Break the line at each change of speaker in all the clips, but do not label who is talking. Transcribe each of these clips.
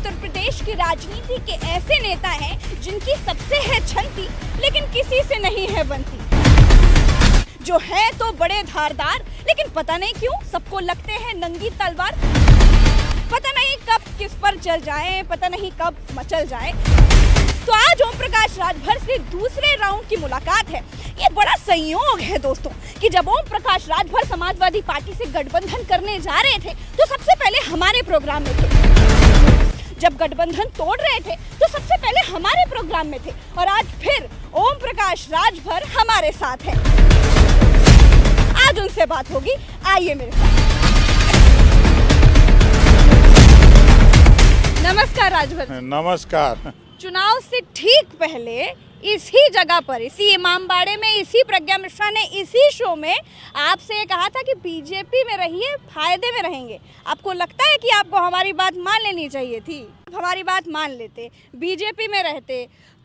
उत्तर प्रदेश की राजनीति के ऐसे नेता हैं जिनकी सबसे है छंती लेकिन किसी से नहीं है बनती, जो है तो बड़े धारदार लेकिन पता नहीं क्यों सबको लगते हैं नंगी तलवार। पता नहीं कब किस पर चल जाए, पता नहीं कब मचल जाए। तो आज ओम प्रकाश राजभर से दूसरे राउंड की मुलाकात है। ये बड़ा संयोग है दोस्तों कि जब ओम प्रकाश राजभर समाजवादी पार्टी से गठबंधन करने जा रहे थे तो सबसे पहले हमारे प्रोग्राम में थे, जब गठबंधन तोड़ रहे थे तो सबसे पहले हमारे प्रोग्राम में थे, और आज फिर ओम प्रकाश राजभर हमारे साथ है। आज उनसे बात होगी, आइए मेरे साथ। नमस्कार राजभर।
नमस्कार।
चुनाव से ठीक पहले इसी जगह पर, इसी इमामबाड़े में, इसी प्रज्ञा मिश्रा ने इसी शो में आपसे ये कहा था कि बीजेपी में रहिए, फायदे में रहेंगे। आपको लगता है कि आपको हमारी बात मान लेनी चाहिए थी? हमारी बात मान लेते, बीजेपी में रहते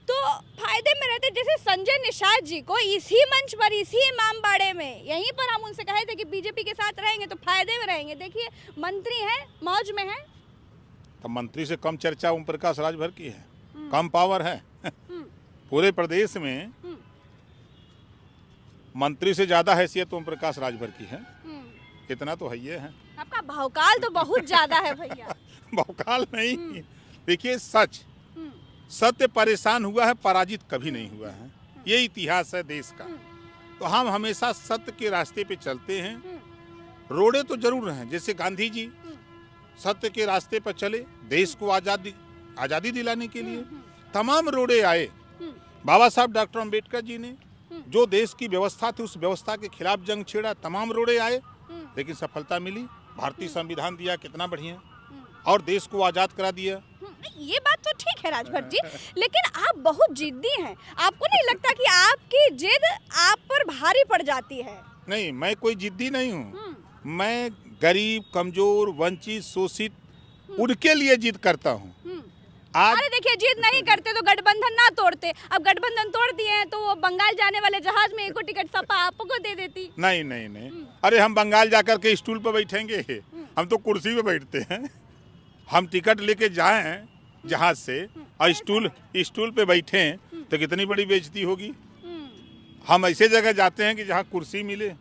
तो फायदे में रहते। जैसे संजय निषाद जी को इसी मंच पर, इसी इमामबाड़े में, यहीं पर हम उनसे कहे थे कि बीजेपी के साथ रहेंगे तो फायदे में रहेंगे। देखिए मंत्री हैं, मौज में हैं।
तो मंत्री से कम चर्चा ओम प्रकाश राजभर की है, कम पावर है। पूरे प्रदेश में मंत्री से ज्यादा हैसियत ओम प्रकाश राजभर की है, इतना तो है ही है।
आपका भौकाल तो बहुत ज्यादा है भैया।
भौकाल नहीं, देखिए सच सत्य परेशान हुआ है, पराजित कभी नहीं हुआ है। ये इतिहास है देश का। तो हम हमेशा सत्य के रास्ते पे चलते हैं। रोड़े तो जरूर हैं, जैसे गांधी जी सत्य के रास्ते पर चले, देश को आजादी दिलाने के लिए तमाम रोड़े आए। बाबा साहब डॉक्टर अंबेडकर जी ने जो देश की व्यवस्था थी उस व्यवस्था के खिलाफ जंग छेड़ा, तमाम रोड़े आए, लेकिन सफलता मिली। भारतीय संविधान दिया, कितना बढ़िया, और देश को आजाद करा दिया।
ये बात तो ठीक है राजभर जी, लेकिन आप बहुत जिद्दी हैं। आपको नहीं लगता कि आपकी जिद आप पर भारी पड़ जाती है?
नहीं, मैं कोई जिद्दी नहीं हूँ। मैं गरीब, कमजोर, वंचित, शोषित उनके लिए जिद करता हूँ।
अरे देखिए, जिद नहीं करते तो गठबंधन ना तोड़ते। अब गठबंधन तोड़ दिए हैं तो वो बंगाल जाने वाले जहाज में एको टिकट सपा आपको दे देती।
नहीं नहीं नहीं, अरे हम बंगाल जाकर के स्टूल पर बैठेंगे? हम तो कुर्सी पे बैठते हैं। हम टिकट लेके जाएं जहाज से और स्टूल पे बैठे तो कितनी बड़ी बेइज्जती होगी। हम ऐसे जगह जाते हैं कि जहाँ कुर्सी मिले।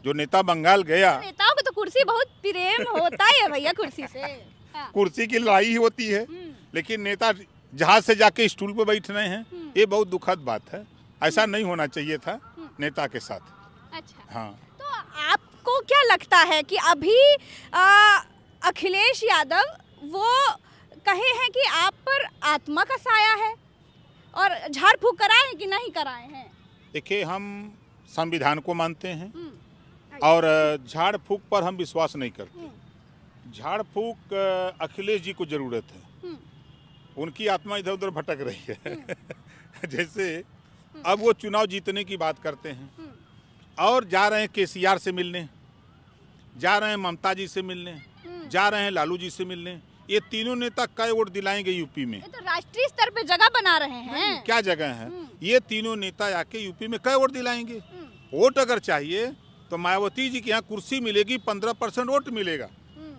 जो नेता बंगाल गया,
नेताओं को तो कुर्सी बहुत प्रेम होता है भैया, कुर्सी से।
कुर्सी की लड़ाई ही होती है, लेकिन नेता जहाज से जाके स्टूल पे बैठ रहे हैं, ये बहुत दुखद बात है। ऐसा नहीं होना चाहिए था नेता के साथ।
अच्छा,
हाँ।
तो आपको क्या लगता है कि अभी अखिलेश यादव वो कहे हैं कि आप पर आत्मा का साया है, और झाड़ फूक कराए कि नहीं कराए हैं?
देखिए, हम संविधान को मानते हैं और झाड़ फूक पर हम विश्वास नहीं करते। झाड़ फूक अखिलेश जी को जरूरत है, उनकी आत्मा इधर उधर भटक रही है। जैसे अब वो चुनाव जीतने की बात करते हैं और जा रहे हैं केसीआर से मिलने, जा रहे हैं ममता जी से मिलने, जा रहे हैं लालू जी से मिलने। ये तीनों नेता कई वोट दिलाएंगे यूपी में?
तो राष्ट्रीय स्तर पे जगह बना रहे हैं।
क्या जगह है? ये तीनों नेता आके यूपी में कई वोट दिलाएंगे। वोट अगर चाहिए तो मायावती जी के यहाँ कुर्सी मिलेगी, 15% वोट मिलेगा।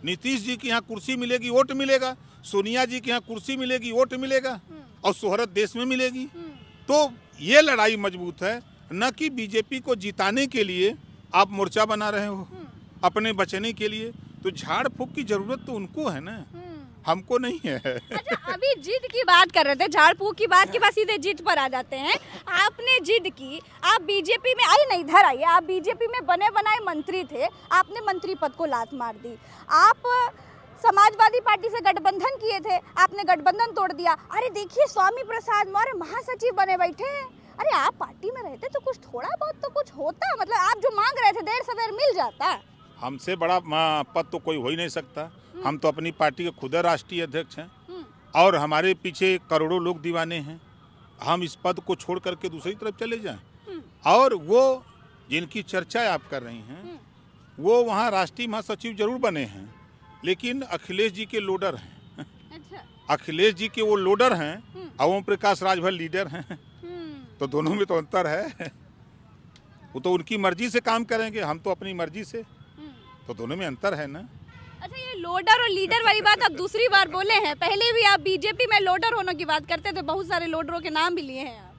नीतीश जी के यहाँ कुर्सी मिलेगी, वोट मिलेगा। सोनिया जी के यहाँ कुर्सी मिलेगी, वोट मिलेगा, और शोहरत देश में मिलेगी। तो ये लड़ाई मजबूत है, न कि बीजेपी को जिताने के लिए आप मोर्चा बना रहे हो अपने बचने के लिए। तो झाड़ फूक की जरूरत तो उनको है ना, हमको नहीं है।
अच्छा, अभी जिद की बात कर रहे थे, झाड़ फूक की बात के बाद सीधे जिद पर आ जाते हैं। आपने जिद की, आप बीजेपी में आइए, नहीं इधर आइए। आप बीजेपी में बने बनाए मंत्री थे, आपने मंत्री पद को लात मार दी। आप समाजवादी पार्टी से गठबंधन किए थे, आपने गठबंधन तोड़ दिया। अरे देखिए, स्वामी प्रसाद मौर्य महासचिव बने बैठे हैं। अरे आप पार्टी में रहते तो कुछ थोड़ा बहुत तो कुछ होता, मतलब आप जो मांग रहे थे देर सवेर मिल जाता।
हमसे बड़ा पद तो कोई हो ही नहीं सकता। हम तो अपनी पार्टी के खुद राष्ट्रीय अध्यक्ष हैं और हमारे पीछे करोड़ों लोग दीवाने हैं। हम इस पद को छोड़ करके दूसरी तरफ चले जाएं? और वो जिनकी चर्चा आप कर रही हैं वो वहाँ राष्ट्रीय महासचिव जरूर बने हैं, लेकिन अखिलेश जी के लोडर हैं।
अच्छा।
अखिलेश जी के वो लोडर हैं और ओम प्रकाश राजभर लीडर हैं। तो दोनों में तो अंतर है। वो तो उनकी मर्जी से काम करेंगे, हम तो अपनी मर्जी से। तो दोनों में अंतर है ना।
अच्छा, ये लोडर और लीडर वाली बात आप दूसरी बार बोले हैं, पहले भी आप बीजेपी में लोडर होने की बात करते थे, बहुत सारे लोडरों के नाम भी लिए हैं आप।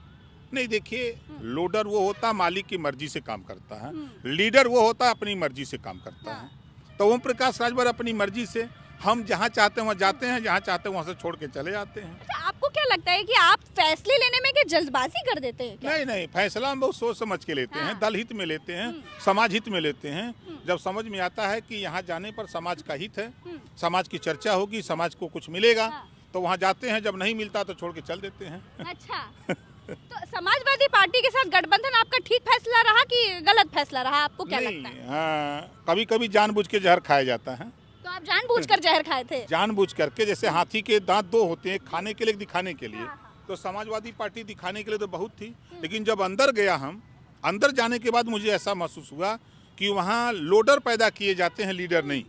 नहीं, देखिए, लोडर वो होता है मालिक की मर्जी से काम करता है, लीडर वो होता है अपनी मर्जी से काम करता है। तो ओम प्रकाश राजभर अपनी मर्जी से, हम जहाँ चाहते हैं वहाँ जाते हैं, जहाँ चाहते हैं वहाँ से छोड़ के चले जाते हैं।
अच्छा, आपको क्या लगता है कि आप फैसले लेने में क्या जल्दबाजी कर देते हैं क्या?
नहीं, फैसला हम बहुत सोच समझ के लेते हैं, दल हित में लेते हैं, समाज हित में लेते हैं। जब समझ में आता है कि यहाँ जाने पर समाज का हित है, समाज की चर्चा होगी, समाज को कुछ मिलेगा, तो वहाँ जाते हैं। जब नहीं मिलता तो छोड़ के चल देते हैं।
अच्छा, तो समाजवादी पार्टी के साथ गठबंधन आपका ठीक फैसला रहा कि गलत फैसला रहा, आपको क्या लगता है?
हाँ, कभी कभी जानबूझ के जहर खाया जाता है।
तो आप जानबूझकर जहर खाए थे?
जानबूझ करके, जैसे हाथी के दांत दो होते हैं, खाने के लिए, दिखाने के लिए। तो समाजवादी पार्टी दिखाने के लिए तो बहुत थी, लेकिन जब अंदर गया, हम अंदर जाने के बाद मुझे ऐसा महसूस हुआ कि वहाँ लोडर पैदा किए जाते हैं, लीडर नहीं।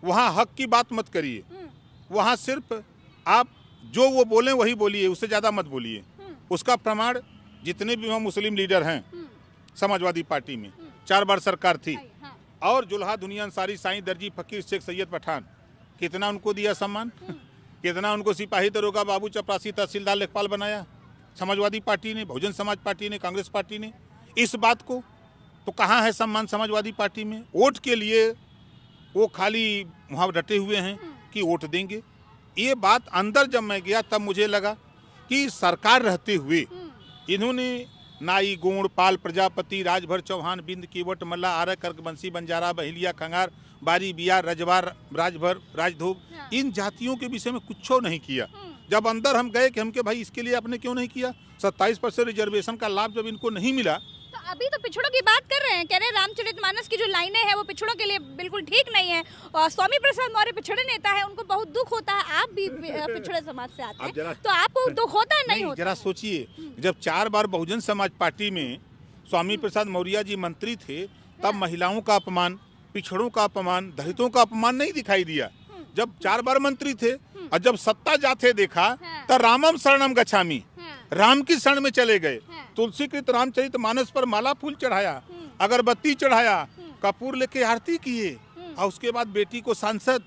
वहाँ हक की बात मत करिए, वहाँ सिर्फ आप जो वो बोलें वही बोलिए, उससे ज़्यादा मत बोलिए। उसका प्रमाण जितने भी वहाँ मुस्लिम लीडर हैं समाजवादी पार्टी में, 4 बार सरकार थी, और जुल्हा दुनिया अंसारी, साईं दर्जी, फकीर शेख सैयद पठान, कितना उनको दिया सम्मान, कितना उनको सिपाही दरोगा, बाबू चपरासी, तहसीलदार, लेखपाल बनाया समाजवादी पार्टी ने, बहुजन समाज पार्टी ने, कांग्रेस पार्टी ने। इस बात को तो कहाँ है सम्मान समाजवादी पार्टी में? वोट के लिए वो खाली वहाँ डटे हुए हैं कि वोट देंगे। ये बात अंदर जब मैं गया तब मुझे लगा कि सरकार रहते हुए इन्होंने नाई, गोंड, पाल, प्रजापति, राजभर, चौहान, बिंद, कीवट, मल्ला, आर्य, कर्क, बंसी, बंजारा, बहिलिया, खंगार, बारी, बियार, रजवार, राजभर, राजधोब, इन जातियों के विषय में कुछ नहीं किया। जब अंदर हम गए कि हम के भाई इसके लिए आपने क्यों नहीं किया? 27% रिजर्वेशन का लाभ जब इनको नहीं मिला।
तो अभी तो पिछड़ों की बात कर रहे हैं, कह रहे हैं रामचरितमानस की जो लाइनें हैं वो पिछड़ों के लिए बिल्कुल ठीक नहीं है, और स्वामी प्रसाद मौर्य पिछड़े नेता है, उनको बहुत दुख होता है। आप भी पिछड़े समाज से आते हैं, तो आपको दुख होता है? नहीं होता?
जरा सोचिए, जब 4 बार बहुजन समाज पार्टी में स्वामी प्रसाद मौर्य जी मंत्री थे, तब महिलाओं का अपमान, पिछड़ों का अपमान, दलितों का अपमान नहीं दिखाई दिया। जब 4 बार मंत्री थे और जब सत्ता जाते देखा तो रामम शरणम गच्छामि, राम की शरण में चले गए। तुलसीकृत रामचरितमानस पर माला फूल चढ़ाया, अगरबत्ती चढ़ाया, कपूर लेके आरती किए, और उसके बाद बेटी को सांसद,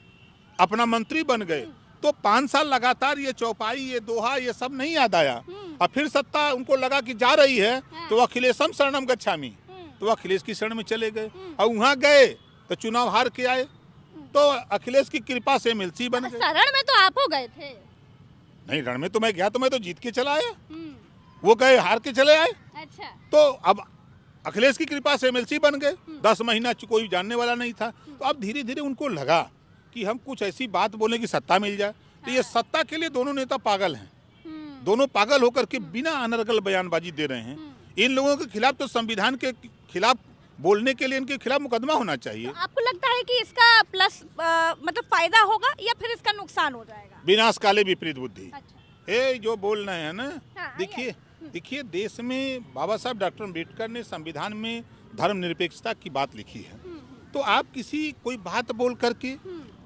अपना मंत्री बन गए। तो 5 साल लगातार ये चौपाई, ये दोहा, ये सब नहीं याद आया। और फिर सत्ता उनको लगा कि जा रही है, तो अखिलेशम शरणम गच्छामि, तो अखिलेश की शरण में चले गए। और वहाँ गए तो चुनाव हार के आए, तो अखिलेश की कृपा से एमएलसी बन गए।
शरण में तो आप हो गए थे?
नहीं, रण में तो मैं गया, तो मैं तो जीत के चला आया, वो गए हार के चले आए।
अच्छा,
तो अब अखिलेश की कृपा से एमएलसी बन गए। 10 महीना कोई जानने वाला नहीं था। तो अब धीरे धीरे उनको लगा कि हम कुछ ऐसी बात बोले कि सत्ता मिल जाए। तो ये सत्ता के लिए दोनों नेता पागल हैं, दोनों पागल होकर के बिना अनर्गल बयानबाजी दे रहे हैं। इन लोगों के खिलाफ तो संविधान के खिलाफ बोलने के लिए इनके खिलाफ मुकदमा होना चाहिए।
तो आपको लगता है कि इसका प्लस मतलब फायदा होगा या फिर इसका नुकसान हो जाएगा?
विनाश काले विपरीत बुद्धि।
अच्छा।
ये जो बोल रहे हैं ना,
हाँ,
देखिए देश में बाबा साहब डॉक्टर अम्बेडकर ने संविधान में धर्मनिरपेक्षता की बात लिखी है। तो आप किसी कोई बात बोल करके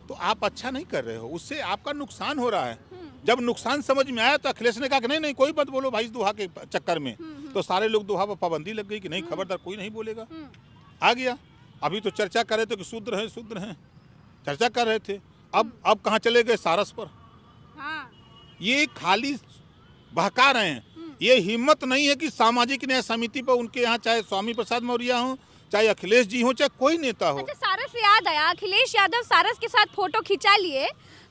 तो आप अच्छा नहीं कर रहे हो, उससे आपका नुकसान हो रहा है। जब नुकसान समझ में आया तो अखिलेश ने कहा कि नहीं कोई मत बोलो भाई दोहा के चक्कर में। तो सारे लोग दोहा पर पाबंदी लग गई कि नहीं, खबरदार कोई नहीं बोलेगा। आ गया। अभी तो चर्चा कर रहे थे कि शूद्र हैं, चर्चा कर रहे थे। अब कहाँ चले गए? सारस पर। ये खाली बहका रहे हैं। ये हिम्मत नहीं है कि सामाजिक न्याय समिति पर उनके यहाँ चाहे स्वामी प्रसाद मौर्य हो, चाहे अखिलेश जी हो, चाहे कोई नेता हो।
अच्छा, सारस से याद आया, अखिलेश यादव सारस के साथ फोटो खिंचा लिए,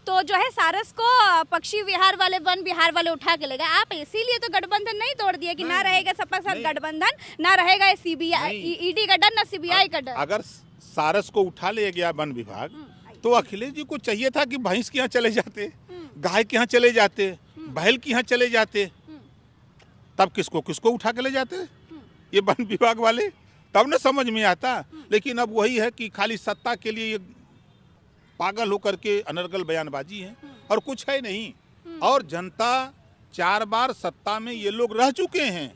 तो जो है सारस को पक्षी विहार वाले, वन विहार वाले उठा के ले गए। आप इसीलिए तो गठबंधन नहीं तोड़ दिए कि ना रहेगा सपा साथ गठबंधन, ना रहेगा सीबीआई ईडी का डर, ना सीबीआई का डर।
अगर सारस को उठा ले गया वन विभाग, तो अखिलेश जी को चाहिए था कि भैंस के यहाँ चले जाते, गाय के यहाँ चले जाते, बैल के यहाँ चले जाते, तब किसको उठा के ले जाते ये वन विभाग वाले, तब न समझ में आता। लेकिन अब वही है कि खाली सत्ता के लिए ये पागल होकर के अनर्गल बयानबाजी है और कुछ है नहीं। और जनता 4 बार सत्ता में ये लोग रह चुके हैं।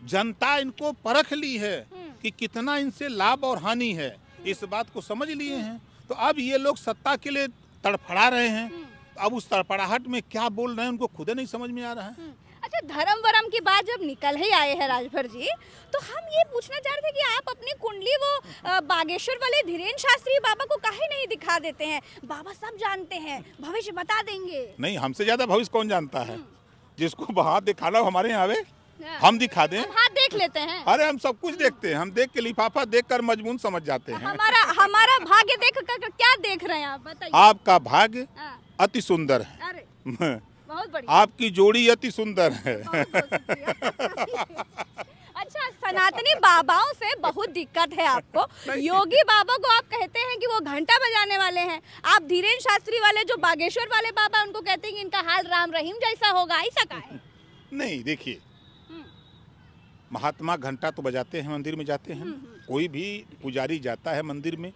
जनता इनको परख ली है कि कितना इनसे लाभ और हानि है, इस बात को समझ लिए हैं। तो अब ये लोग सत्ता के लिए तड़फड़ा रहे हैं। अब उस तड़फड़ाहट में क्या बोल रहे हैं उनको खुद नहीं समझ में आ रहा है।
अच्छा, धर्म वरम की बात जब निकल ही आए हैं राजभर जी, तो हम ये पूछना चाह रहे थे कि आप अपनी कुंडली वो बागेश्वर वाले धीरेन्द्र शास्त्री बाबा को काहे नहीं दिखा देते हैं? बाबा सब जानते हैं, भविष्य बता देंगे।
नहीं, हमसे ज्यादा भविष्य कौन जानता है? जिसको हाथ दिखाना हमारे यहाँ आवे, हम दिखा दें।
हम हाथ देख लेते हैं।
अरे हम सब कुछ देखते हैं, हम देख के लिफाफा देख कर मजमून समझ जाते हैं।
हमारा भाग्य देख कर क्या देख रहे हैं आप बताइए?
आपका भाग्य अति सुंदर है।
अरे बहुत बढ़िया।
आपकी जोड़ी अति सुंदर है।
बहुत शुक्रिया। अच्छा, सनातनी बाबाओं से बहुत दिक्कत है आपको। योगी बाबा को आप कहते हैं कि वो घंटा बजाने वाले हैं, आप धीरेन्द्र शास्त्री वाले जो बागेश्वर वाले बाबा उनको कहते हैं कि इनका हाल राम रहीम जैसा होगा, ऐसा का है?
नहीं, देखिए, महात्मा घंटा तो बजाते हैं, मंदिर में जाते हैं। कोई भी पुजारी जाता है मंदिर में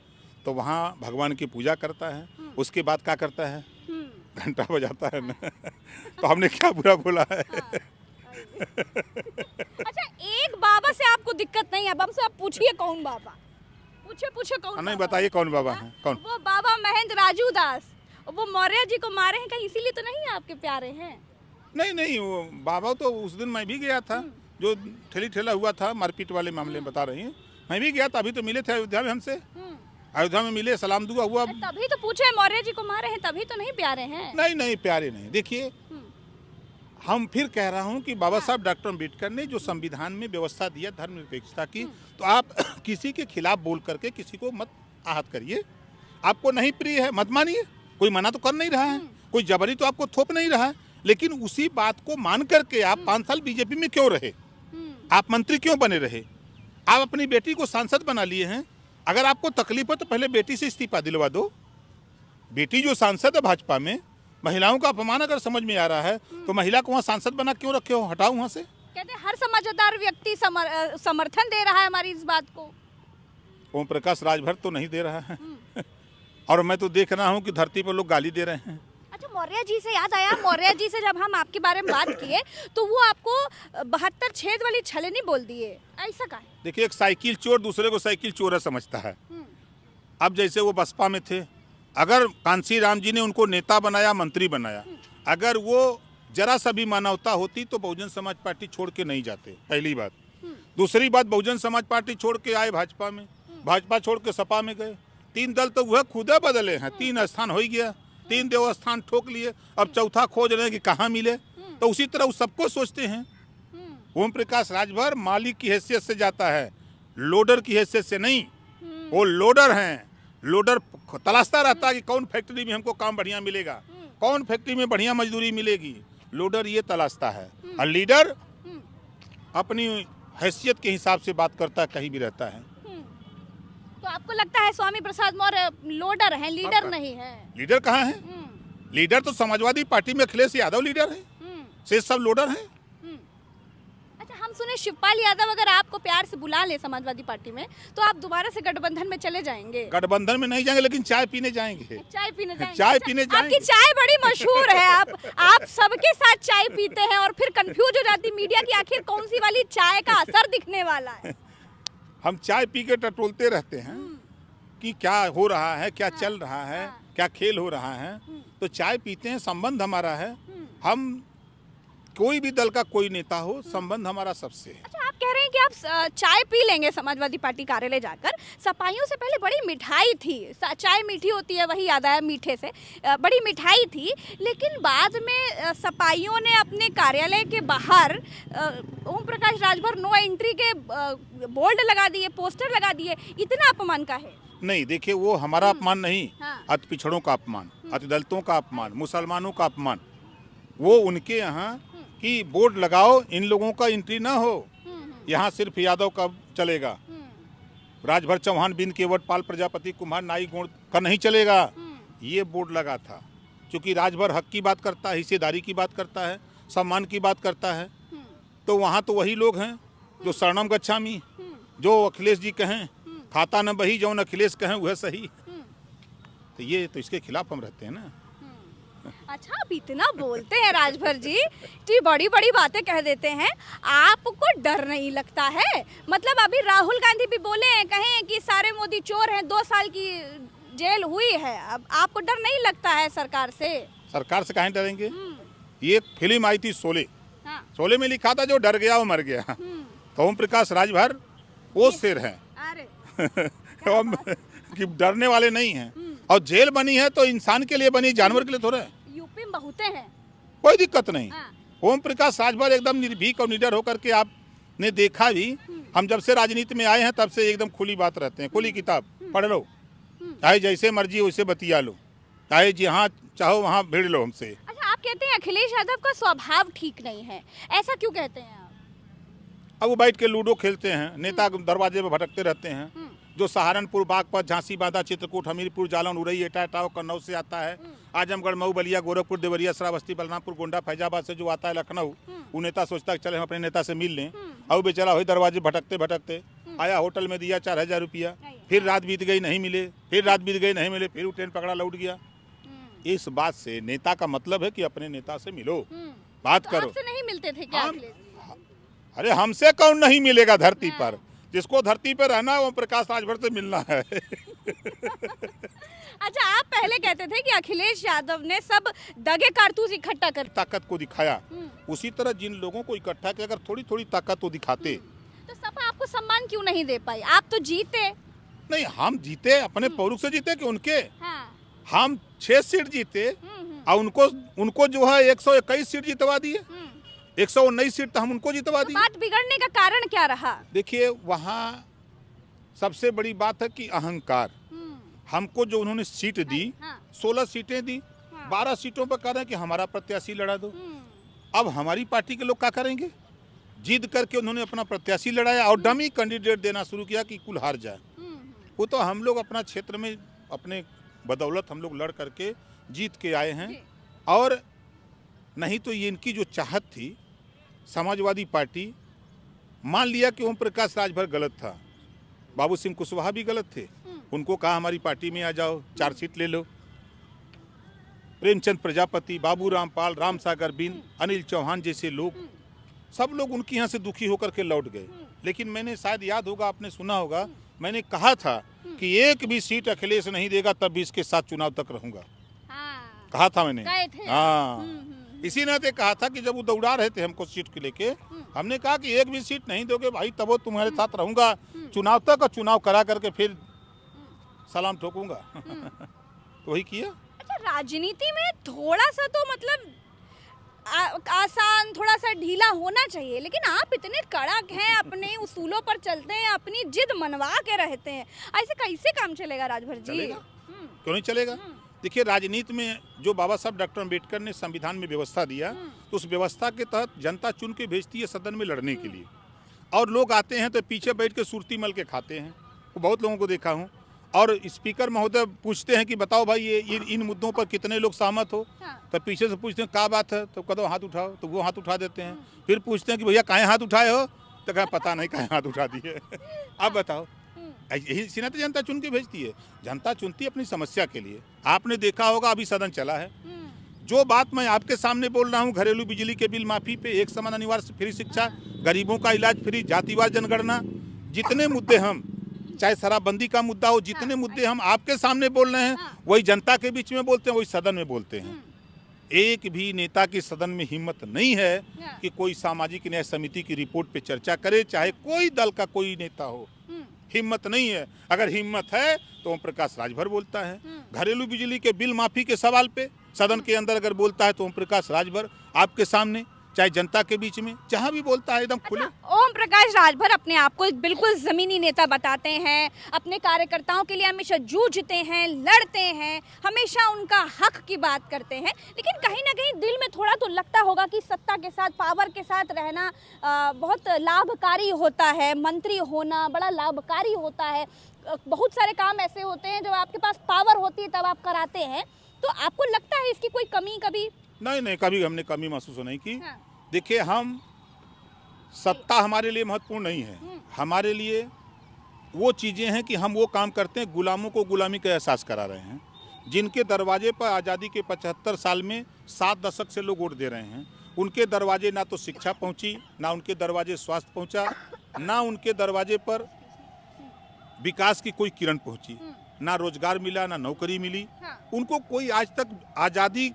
तो वहाँ भगवान की पूजा करता है, उसके बाद क्या करता है? घंटा बजाता है ना। तो हमने क्या बुरा बोला है?
अच्छा, एक बाबा से आपको दिक्कत नहीं है, अब हमसे आप पूछिए कौन बाबा? पूछे कौन?
नहीं, बताइए कौन बाबा है? कौन?
वो बाबा महेंद्र राजू दास, वो मौर्य जी को मारे हैं कहीं, इसीलिए तो नहीं आपके प्यारे हैं?
नहीं, वो बाबा तो उस दिन मैं भी गया था, जो ठेली ठेला हुआ था, मारपीट वाले मामले में बता रही हैं, मैं भी गया था। अभी तो मिले थे अयोध्या में हमसे, अयोध्या में मिले, सलाम दुआ हुआ।
तभी तो पूछे, मौर्य जी को मारे हैं तभी तो नहीं प्यारे हैं?
नहीं, प्यारे नहीं। देखिए, हम फिर कह रहा हूँ कि बाबा साहब डॉक्टर अम्बेडकर ने जो संविधान में व्यवस्था दिया धर्मनिरपेक्षता की, तो आप किसी के खिलाफ बोल करके किसी को मत आहत करिए। आपको नहीं प्रिय है मत मानिए, कोई मना तो कर नहीं रहा है, कोई जबरी तो आपको थोप नहीं रहा है, लेकिन उसी बात को मान करके आप 5 साल बीजेपी में क्यों रहे? आप मंत्री क्यों बने रहे? आप अपनी बेटी को सांसद बना लिए हैं। अगर आपको तकलीफ है तो पहले बेटी से इस्तीफा दिलवा दो। बेटी जो सांसद है भाजपा में, महिलाओं का अपमान अगर समझ में आ रहा है तो महिला को वहाँ सांसद बना क्यों रखे हो? हटाओ वहाँ से।
कहते हैं हर समझदार व्यक्ति समर्थन दे रहा है हमारी इस बात को।
ओम प्रकाश राजभर तो नहीं दे रहा है। और मैं तो देख रहा हूँ कि धरती पर लोग गाली दे रहे हैं।
अच्छा, मौर्य जी से याद आया, मौर्य जी से जब हम आपके बारे में बात किए तो वो आपको 72 छेद वाली छलनी बोल दिए, ऐसा का है?
देखिए, एक साइकिल चोर दूसरे को साइकिल चोर समझता है। अब जैसे वो बसपा में थे, अगर कांसी राम जी ने उनको नेता बनाया, मंत्री बनाया, अगर वो जरा सा भी मानवता होती तो बहुजन समाज पार्टी छोड़ के नहीं जाते, पहली बात। दूसरी बात, बहुजन समाज पार्टी छोड़ के आए भाजपा में, भाजपा छोड़ के सपा में गए। 3 दल तो वह खुदा बदले हैं, 3 स्थान हो गया, 3 देवस्थान ठोक लिए, अब चौथा खोज रहे हैं कि कहाँ मिले। तो उसी तरह वो सबको सोचते हैं। ओम प्रकाश राजभर मालिक की हैसियत से जाता है, लोडर की हैसियत से नहीं। वो लोडर हैं, लोडर तलाशता रहता है कि कौन फैक्ट्री में हमको काम बढ़िया मिलेगा, कौन फैक्ट्री में बढ़िया मजदूरी मिलेगी। लोडर ये तलाशता है, और लीडर अपनी हैसियत के हिसाब से बात करता है, कहीं भी रहता है।
तो आपको लगता है स्वामी प्रसाद मौर्य लोडर हैं, लीडर नहीं है?
लीडर कहाँ है? लीडर तो समाजवादी पार्टी में अखिलेश यादव लीडर है, से सब लोडर हैं।
अच्छा, हम सुने शिवपाल यादव अगर आपको प्यार से बुला ले समाजवादी पार्टी में तो आप दोबारा से गठबंधन में चले जाएंगे?
गठबंधन में नहीं जाएंगे, लेकिन चाय पीने जाएंगे।
चाय पीने जाएंगे?
चाय पीने जाएंगे।
आपकी चाय बड़ी मशहूर है, आप सबके साथ चाय पीते हैं और फिर कंफ्यूज हो जाती मीडिया की आखिर कौन सी वाली चाय का असर दिखने वाला है।
हम चाय पी के टटोलते रहते हैं कि क्या हो रहा है, क्या चल रहा है, क्या खेल हो रहा है। तो चाय पीते हैं, संबंध हमारा है। हम कोई भी दल का कोई नेता हो, संबंध हमारा सबसे है।
अच्छा, आप कह रहे हैं कि आप चाय पी लेंगे समाजवादी पार्टी कार्यालय जाकर। सपाइयों से पहले बड़ी मिठाई थी, चाय मीठी होती है, वही याद आया मीठे से, बड़ी मिठाई थी। लेकिन बाद में सपाइयों ने अपने कार्यालय के बाहर ओम प्रकाश राजभर नो एंट्री के बोर्ड लगा दिए, पोस्टर लगा दिए। इतना अपमान का है?
नहीं, देखिए, वो हमारा अपमान नहीं,
हाँ।
अति पिछड़ों का अपमान, अति दलितों का अपमान, मुसलमानों का अपमान। वो उनके यहाँ कि बोर्ड लगाओ, इन लोगों का एंट्री ना हो, यहाँ सिर्फ यादव का चलेगा, राजभर चौहान बिन केवट पाल प्रजापति कुम्हार नाई गुण का नहीं चलेगा। ये बोर्ड लगा था क्योंकि राजभर हक की बात करता है, हिस्सेदारी की बात करता है, सम्मान की बात करता है। तो वहाँ तो वही लोग हैं जो शरणम गच्छामी, जो अखिलेश जी कहें, खाता न बही जौन अखिलेश कहें वह सही। तो ये तो इसके खिलाफ हम रहते हैं ना।
अच्छा, आप इतना बोलते हैं राजभर जी, इतनी बड़ी बड़ी बातें कह देते हैं, आपको डर नहीं लगता है? मतलब अभी राहुल गांधी भी बोले हैं, कहें कि सारे मोदी चोर हैं, 2 साल की जेल हुई है। अब आपको डर नहीं लगता है सरकार से?
सरकार से कहीं डरेंगे? ये एक फिल्म आई थी शोले,
हाँ।
शोले में लिखा था जो डर गया वो मर गया। तो ओम प्रकाश राजभर वो शेर है कि डरने वाले नहीं हैं। और जेल बनी है तो इंसान के लिए बनी, जानवर के लिए थोड़ा है।
यूपी में बहुते हैं,
कोई दिक्कत नहीं।
हाँ।
ओम प्रकाश राजभर एकदम निर्भीक और निडर होकर के आपने देखा भी। हम जब से राजनीति में आए हैं तब से एकदम खुली बात रहते हैं, खुली किताब पढ़ लो, चाहे जैसे मर्जी वैसे बतिया लो, चाहे जहाँ चाहो वहाँ भिड़ लो हमसे।
अच्छा, आप कहते हैं अखिलेश यादव का स्वभाव ठीक नहीं है, ऐसा क्यों कहते हैं आप?
अब वो बैठ के लूडो खेलते हैं, नेता दरवाजे में भटकते रहते हैं। जो सहारनपुर, बागपत, झांसी, बांदा, चित्रकूट, हमीरपुर, जालौन, उरई, एटा, टाव, कन्नौज से आता है, आजमगढ़, मऊ, बलिया, गोरखपुर, देवरिया, श्रावस्ती, बलरामपुर, गोंडा, फैजाबाद से जो आता है लखनऊ, वो नेता सोचता है चले हम अपने नेता से मिल लें। और बेचारा वही दरवाजे भटकते भटकते आया, होटल में दिया 4000 रुपया, फिर रात बीत गई नहीं मिले, फिर रात बीत गई नहीं मिले, फिर वो ट्रेन पकड़ा लौट गया। इस बात से नेता का मतलब है कि अपने नेता से मिलो, बात करो।
आपसे नहीं मिलते थे क्या अखिलेश?
अरे हमसे कौन नहीं मिलेगा धरती पर, जिसको धरती पर रहना है वो प्रकाश राजभर से मिलना है।
अच्छा, आप पहले कहते थे कि अखिलेश यादव ने सब दगे कारतूस इकट्ठा कर
ताकत को दिखाया, उसी तरह जिन लोगों को इकट्ठा किया, अगर थोड़ी थोड़ी ताकत तो दिखाते।
तो सपा आपको सम्मान क्यों नहीं दे पाई? आप तो जीते।
नहीं, हम जीते अपने पौरुष से जीते कि उनके।
हाँ।
हम 6 सीट जीते और उनको जो है 121 सीट जितवा दिए, 119 सीट तो हम उनको जितवा दिए।
बात बिगड़ने का कारण क्या रहा?
देखिए, वहाँ सबसे बड़ी बात है कि अहंकार। हमको जो उन्होंने सीट दी, 16 सीटें दी, 12 सीटों पर कह रहे हैं कि हमारा प्रत्याशी लड़ा दो। अब हमारी पार्टी के लोग क्या करेंगे? जिद करके उन्होंने अपना प्रत्याशी लड़ाया और डमी कैंडिडेट देना शुरू किया कि कुल हार जाए। वो तो हम लोग अपना क्षेत्र में अपने बदौलत हम लोग लड़ करके जीत के आए हैं। और नहीं तो ये इनकी जो चाहत थी, समाजवादी पार्टी मान लिया कि ओम प्रकाश राजभर गलत था, बाबू सिंह कुशवाहा भी गलत थे, उनको कहा हमारी पार्टी में आ जाओ, 4 सीट ले लो। प्रेमचंद प्रजापति, बाबू रामपाल, रामसागर बिंद, अनिल चौहान जैसे लोग, सब लोग उनके यहाँ से दुखी होकर के लौट गए। लेकिन मैंने, शायद याद होगा, आपने सुना होगा, मैंने कहा था कि एक भी सीट अखिलेश नहीं देगा तब भी इसके साथ चुनाव तक रहूंगा। कहा था मैंने। हाँ, इसी नाते कहा था कि जब वो दौड़ा रहे थे हमको सीट को लेके, हमने कहा कि एक भी सीट नहीं दोगे भाई तब वो तुम्हारे साथ रहूंगा चुनाव तक, और चुनाव करा करके फिर सलाम ठोकूंगा। तो वही किया।
अच्छा, राजनीति में थोड़ा सा तो मतलब आसान, थोड़ा सा ढीला होना चाहिए, लेकिन आप इतने कड़क हैं, अपने उसूलों पर चलते हैं, अपनी जिद मनवा के रहते हैं, ऐसे कैसे काम चलेगा राजभर जी?
क्यों नहीं चलेगा? देखिए, राजनीति में जो बाबा साहब डॉक्टर अम्बेडकर ने संविधान में व्यवस्था दिया, तो उस व्यवस्था के तहत जनता चुन के भेजती है सदन में लड़ने के लिए, और लोग आते हैं तो पीछे बैठ के सुरती मल के खाते हैं। वो बहुत लोगों को देखा हूँ। और स्पीकर महोदय पूछते हैं कि बताओ भाई ये इन मुद्दों पर कितने लोग सहमत हो। तो पीछे से पूछते हैं क्या बात है, तो कदो हाथ उठाओ, तो वो हाथ उठा देते हैं। फिर पूछते हैं कि भैया काहे हाथ उठाए हो, तो कहा पता नहीं काहे हाथ उठा दिए। अब बताओ, यही सीना तो जनता चुन के भेजती है। जनता चुनती है अपनी समस्या के लिए। आपने देखा होगा, अभी सदन चला है, जो बात मैं आपके सामने बोल रहा हूँ, घरेलू बिजली के बिल माफी पे, एक समान अनिवार्य फ्री शिक्षा, गरीबों का इलाज फ्री, जातिवार जनगणना, जितने मुद्दे हम, चाहे शराबबंदी का मुद्दा हो, जितने मुद्दे हम आपके सामने बोल रहे हैं, वही जनता के बीच में बोलते हैं, वही सदन में बोलते हैं। एक भी नेता की सदन में हिम्मत नहीं है कि कोई सामाजिक न्याय समिति की रिपोर्ट पे चर्चा करे, चाहे कोई दल का कोई नेता हो। हिम्मत नहीं है। अगर हिम्मत है तो ओम प्रकाश राजभर बोलता है। घरेलू बिजली के बिल माफी के सवाल पे सदन के अंदर अगर बोलता है तो ओम प्रकाश राजभर आपके सामने, चाहे जनता के बीच में, जहां भी बोलता है एकदम खुले।
ओम प्रकाश राजभर अपने आप को बिल्कुल जमीनी नेता बताते हैं, अपने कार्यकर्ताओं के लिए हमेशा जूझते हैं, लड़ते हैं, हमेशा उनका हक की बात करते हैं। लेकिन कहीं ना कहीं दिल में थोड़ा तो लगता होगा कि सत्ता के साथ, पावर के साथ रहना बहुत लाभकारी होता है, मंत्री होना बड़ा लाभकारी होता है। बहुत सारे काम ऐसे होते हैं जब आपके पास पावर होती है तब आप कराते हैं। तो आपको लगता है इसकी कोई कमी कभी?
नहीं, कभी हमने कमी महसूस नहीं की। देखिए, हम सत्ता हमारे लिए महत्वपूर्ण नहीं है। हमारे लिए वो चीज़ें हैं कि हम वो काम करते हैं, गुलामों को गुलामी का एहसास करा रहे हैं, जिनके दरवाजे पर आज़ादी के 75 साल में 7 दशक से लोग वोट दे रहे हैं। उनके दरवाजे ना तो शिक्षा पहुंची, ना उनके दरवाजे स्वास्थ्य पहुंचा, ना उनके दरवाजे पर विकास की कोई किरण पहुंची, ना रोजगार मिला, ना नौकरी मिली। उनको कोई आज तक आज़ादी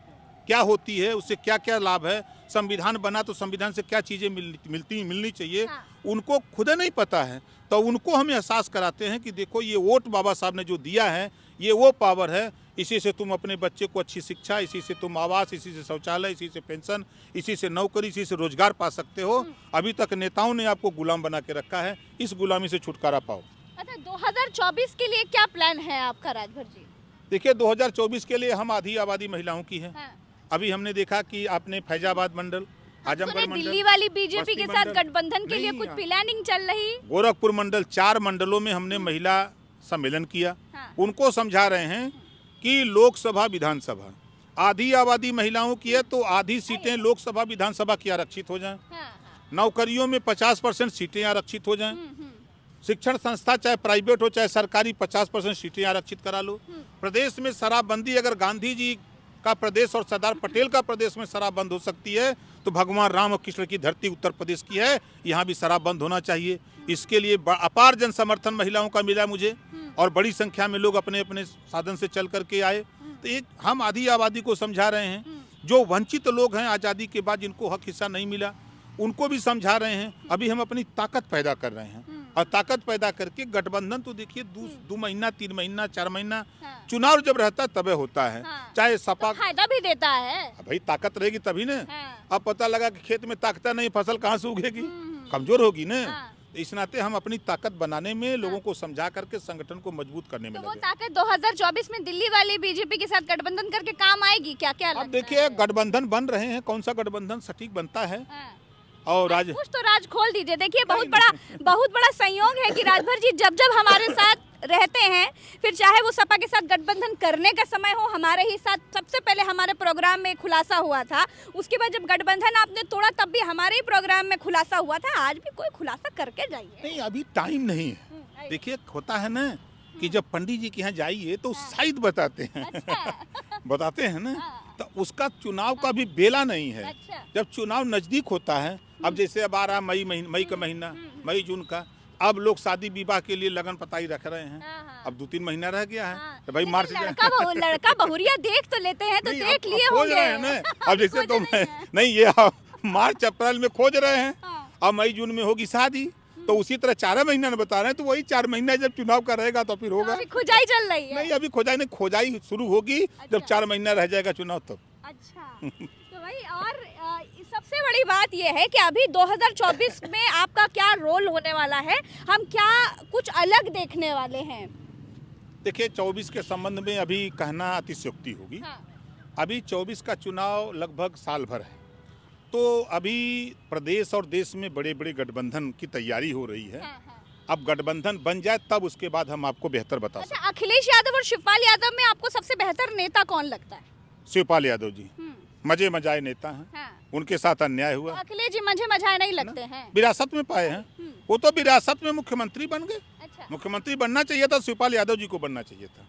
क्या होती है, उससे क्या क्या लाभ है, संविधान बना तो संविधान से क्या चीज़ें मिलनी चाहिए,
हाँ।
उनको खुद नहीं पता है। तो उनको हम एहसास कराते हैं कि देखो ये वोट बाबा साहब ने जो दिया है ये वो पावर है, इसी से तुम अपने बच्चे को अच्छी शिक्षा, इसी से तुम आवास, इसी से शौचालय, इसी से पेंशन, इसी से नौकरी, इसी से रोजगार पा सकते हो। अभी तक नेताओं ने आपको गुलाम बना के रखा है, इस गुलामी से छुटकारा पाओ।
अच्छा, 2024 के लिए क्या प्लान है आपका राजभर जी?
देखिए 2024 के लिए हम आधी आबादी महिलाओं की है।
हाँ।
अभी हमने देखा कि आपने फैजाबाद मंडल, आजमगढ़ मंडल,
दिल्ली वाली बीजेपी के
बस्ती
साथ
मंडल,
गठबंधन के लिए
नहीं,
कुछ प्लानिंग चल रही?
गोरखपुर मंडल, 4 मंडलों में हमने महिला सम्मेलन किया।
हाँ।
उनको समझा रहे हैं कि लोकसभा विधानसभा आधी आबादी महिलाओं की है तो आधी सीटें लोकसभा विधानसभा की आरक्षित हो जाएं।
हाँ।
नौकरियों में 50% सीटें आरक्षित हो जाएं। शिक्षण संस्था चाहे प्राइवेट हो चाहे सरकारी 50% सीटें आरक्षित करा लो। प्रदेश में शराबबंदी, अगर गांधी जी का प्रदेश और सरदार पटेल का प्रदेश में शराब बंद हो सकती है तो भगवान राम और कृष्ण की धरती उत्तर प्रदेश की है, यहाँ भी शराब बंद होना चाहिए। इसके लिए अपार जन समर्थन महिलाओं का मिला मुझे, और बड़ी संख्या में लोग अपने अपने साधन से चल करके आए। तो एक हम आधी आबादी को समझा रहे हैं, जो वंचित लोग हैं आज़ादी के बाद जिनको हक हिस्सा नहीं मिला उनको भी समझा रहे हैं। अभी हम अपनी ताकत पैदा कर रहे हैं, और ताकत पैदा करके गठबंधन तो देखिए 2 महीना 3 महीना 4 महीना चुनाव जब रहता है तबे होता है। चाहे सपा
तो फायदा भी देता है
भाई, ताकत रहेगी तभी ना।
हाँ।
अब पता लगा कि खेत में ताकत नहीं, फसल कहाँ से उगेगी, कमजोर होगी ना। इस नाते हम अपनी ताकत बनाने में, लोगों को समझा करके संगठन को मजबूत करने में
तो वो
लगे।
ताकत 2024 में दिल्ली वाली बीजेपी के साथ गठबंधन करके काम आएगी क्या? क्या
अब
लगता
देखिए
है?
गठबंधन बन रहे हैं, कौन सा गठबंधन सटीक बनता है। और राज
कुछ तो राज खोल दीजिए। देखिए बहुत बड़ा संयोग है कि राजभर जी जब जब हमारे साथ रहते हैं, फिर चाहे वो सपा के साथ गठबंधन करने का समय हो, हमारे ही साथ सबसे पहले हमारे प्रोग्राम में खुलासा हुआ था। उसके बाद जब गठबंधन आपने तोड़ा तब भी हमारे ही प्रोग्राम में खुलासा हुआ था। आज भी कोई खुलासा करके जाइए।
नहीं, अभी टाइम नहीं है। देखिए होता है ना कि जब पंडित जी के यहाँ जाइए तो शायद बताते हैं।
अच्छा।
बताते हैं ना, तो उसका चुनाव का भी बेला नहीं है।
अच्छा।
जब चुनाव नजदीक होता है, अब जैसे अब आ रहा मई का महीना, मई जून का, अब लोग शादी विवाह के लिए लगन पताई रख रहे हैं। अब 2-3 महीना रह गया है तो भाई मार्च
लड़का बहुरिया देख तो लेते हैं, तो देख लिए
खोज रहे हैं ना। अब जैसे तो नहीं, ये मार्च अप्रैल में खोज रहे हैं, अब मई जून में होगी शादी, तो उसी तरह 4 महीना बता रहे हैं, तो वही 4 महीना जब चुनाव का रहेगा तो फिर होगा।
अभी खुदाई चल रही है।
नहीं, अभी खोजाई शुरू होगी जब 4 महीना रह जाएगा चुनाव तब।
अच्छा। तो भाई और सबसे बड़ी बात यह है कि अभी 2024 में आपका क्या रोल होने वाला है, हम क्या कुछ अलग देखने वाले हैं?
देखिए 24 के संबंध में अभी कहना अतिशयोक्ति होगी। अभी 24 का चुनाव लगभग साल भर है, तो अभी प्रदेश और देश में बड़े बड़े गठबंधन की तैयारी हो रही है। अब गठबंधन बन जाए तब उसके बाद हम आपको बेहतर बता सकते हैं।
अच्छा, अखिलेश यादव और शिवपाल यादव में आपको सबसे बेहतर नेता कौन लगता है?
शिवपाल यादव जी मजे मजाए नेता हैं। उनके साथ अन्याय हुआ।
अखिलेच जी मजे मजाए नहीं लगते हैं।
विरासत में पाए हैं, वो तो विरासत में मुख्यमंत्री बन गए।
अच्छा।
मुख्यमंत्री बनना चाहिए था, शिवपाल यादव जी को बनना चाहिए था,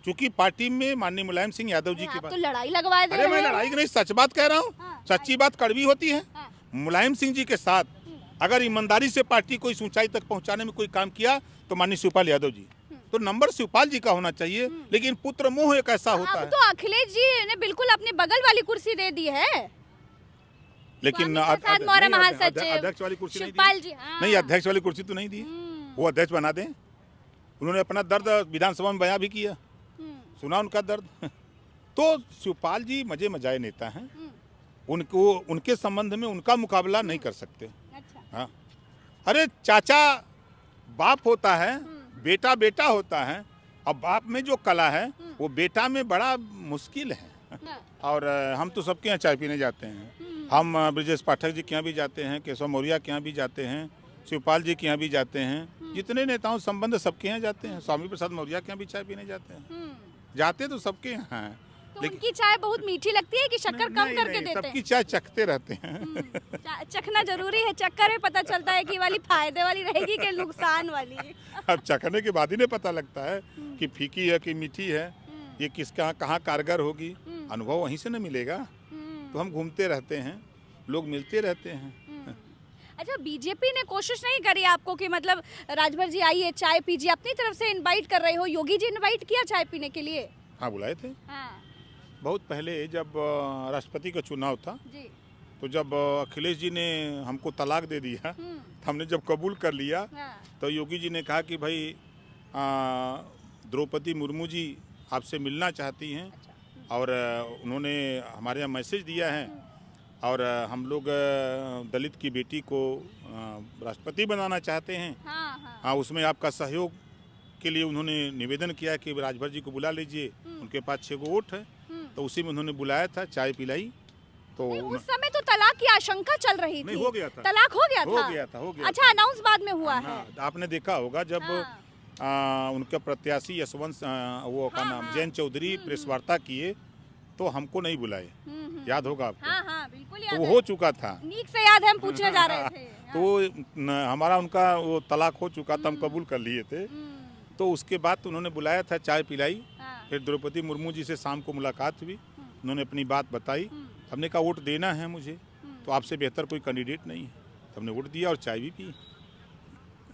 क्योंकि पार्टी में माननीय मुलायम सिंह यादव जी के बाद
तो लड़ाई लगवा दे।
अरे मैं लड़ाई नहीं, सच बात कह रहा हूँ। सच्ची बात कड़वी होती है। मुलायम सिंह जी के साथ अगर ईमानदारी से पार्टी को इस ऊंचाई तक पहुंचाने में कोई काम किया तो माननीय शिवपाल यादव जी, तो नंबर शिवपाल जी का होना चाहिए। लेकिन पुत्र मोह एक ऐसा होता है।
तो अखिलेश जी ने बिल्कुल अपनी बगल वाली कुर्सी दे दी है,
लेकिन अध्यक्ष वाली कुर्सी नहीं दी। नहीं, अध्यक्ष वाली कुर्सी तो नहीं दी, वो अध्यक्ष बना दें। उन्होंने अपना दर्द विधानसभा में बयां भी किया, सुना उनका दर्द। तो शिवपाल जी मजे मजाए नेता हैं, उनको उनके संबंध में उनका मुकाबला नहीं कर सकते। हाँ, अरे चाचा बाप होता है, बेटा बेटा होता है। अब बाप में जो कला है वो बेटा में बड़ा मुश्किल है। और हम तो सबके यहाँ चाय पीने जाते हैं। हम ब्रजेश पाठक जी के यहाँ भी जाते हैं, केशव मौर्य के यहाँ भी जाते हैं, शिवपाल जी के यहाँ भी जाते हैं। जितने नेताओं संबंध सबके यहाँ जाते हैं। स्वामी प्रसाद मौर्य के यहाँ भी चाय पीने जाते हैं। जाते तो सबके यहाँ हैं।
तो उनकी चाय बहुत मीठी लगती है कि शक्कर कम करके देते हैं?
सबकी चाय चखते रहते हैं।
चखना जरूरी है, चक्कर में पता चलता है कि वाली फायदे वाली रहेगी कि नुकसान वाली।
अब चखने के बाद ही नहीं पता लगता है कि फीकी है कि मीठी है, ये किसका कहाँ कारगर होगी। अनुभव वहीं से न मिलेगा। तो हम घूमते रहते हैं, लोग मिलते रहते हैं।
अच्छा, बीजेपी ने कोशिश नहीं करी आपको कि मतलब राजभर जी आइए चाय पीजिए, अपनी तरफ से इनवाइट कर रहे हो? योगी जी इनवाइट किया चाय पीने के लिए?
हाँ, बुलाए थे। बहुत पहले जब राष्ट्रपति का चुनाव था,
जी।
तो जब अखिलेश जी ने हमको तलाक दे दिया, हमने जब कबूल कर लिया,
हाँ।
तो योगी जी ने कहा कि भाई द्रौपदी मुर्मू जी आपसे मिलना चाहती हैं।
अच्छा।
और उन्होंने हमारे यहाँ मैसेज दिया है और हम लोग दलित की बेटी को राष्ट्रपति बनाना चाहते हैं।
हाँ, हाँ।
हाँ, उसमें आपका सहयोग के लिए उन्होंने निवेदन किया कि राजभर जी को बुला लीजिए, उनके पास 6 गो वोट है। तो उसी में उन्होंने बुलाया था, चाय पिलाई। तो
उस समय तो तलाक की आशंका चल रही थी।
नहीं, हो गया था।
तलाक हो गया था।
हो गया।
अच्छा, अनाउंस बाद में हुआ है।
हाँ, आपने देखा होगा जब उनका प्रत्याशी यशवंत वो का नाम जैन चौधरी प्रेस वार्ता किए, तो हमको नहीं बुलाए। याद होगा आपको?
हाँ, हाँ, बिल्कुल याद
तो वो
है।
हो चुका था।
नीक से याद है, हम पूछने जा रहे थे।
तो हमारा उनका वो तलाक हो चुका था, हम कबूल कर लिए थे। तो उसके बाद तो उन्होंने बुलाया था, चाय पिलाई। फिर द्रौपदी मुर्मू जी से शाम को मुलाकात हुई, उन्होंने अपनी बात बताई। हमने कहा वोट देना है मुझे, तो आपसे बेहतर कोई कैंडिडेट नहीं है। तो हमने वोट दिया और चाय भी पी।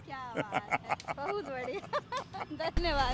क्या बात है, बहुत बढ़िया। धन्यवाद।